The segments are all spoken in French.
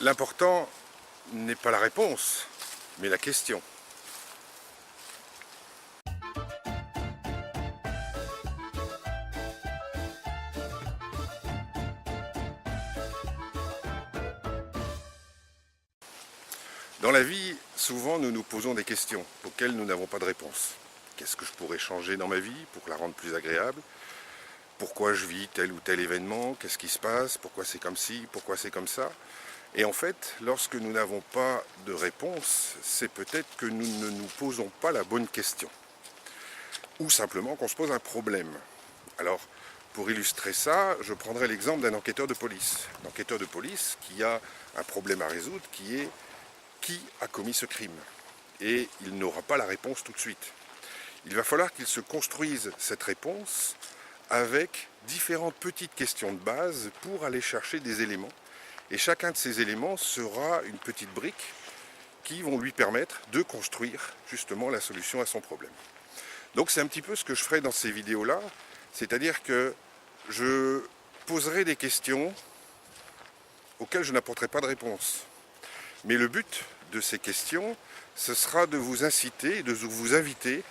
L'important n'est pas la réponse, mais la question. Dans la vie, souvent nous nous posons des questions auxquelles nous n'avons pas de réponse. Qu'est-ce que je pourrais changer dans ma vie pour la rendre plus agréable? Pourquoi je vis tel ou tel événement? Qu'est-ce qui se passe? Pourquoi c'est comme ci? Pourquoi c'est comme ça? Et en fait, lorsque nous n'avons pas de réponse, c'est peut-être que nous ne nous posons pas la bonne question. Ou simplement qu'on se pose un problème. Alors, pour illustrer ça, je prendrai l'exemple d'un enquêteur de police. L'enquêteur de police qui a un problème à résoudre qui est: qui a commis ce crime? Et il n'aura pas la réponse tout de suite. Il va falloir qu'il se construise cette réponse avec différentes petites questions de base pour aller chercher des éléments. Et chacun de ces éléments sera une petite brique qui vont lui permettre de construire justement la solution à son problème. Donc c'est un petit peu ce que je ferai dans ces vidéos-là, c'est-à-dire que je poserai des questions auxquelles je n'apporterai pas de réponse. Mais le but de ces questions, ce sera de vous inciter, de vous inviter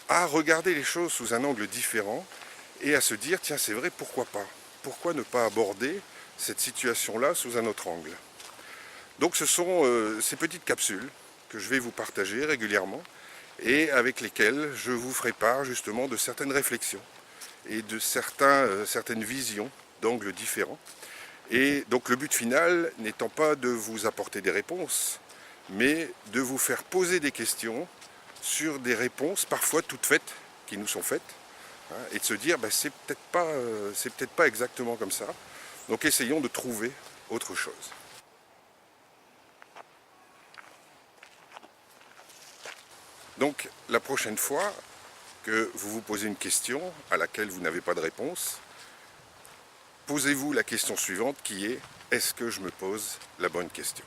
à regarder les choses sous un angle différent et à se dire: tiens, c'est vrai, pourquoi pas? Pourquoi ne pas aborder cette situation-là sous un autre angle? Donc ce sont ces petites capsules que je vais vous partager régulièrement et avec lesquelles je vous ferai part justement de certaines réflexions et de certaines visions d'angles différents. Et donc le but final n'étant pas de vous apporter des réponses, mais de vous faire poser des questions sur des réponses parfois toutes faites, qui nous sont faites, hein, et de se dire c'est peut-être pas exactement comme ça. Donc essayons de trouver autre chose. Donc la prochaine fois que vous vous posez une question à laquelle vous n'avez pas de réponse, posez-vous la question suivante qui est: est-ce que je me pose la bonne question?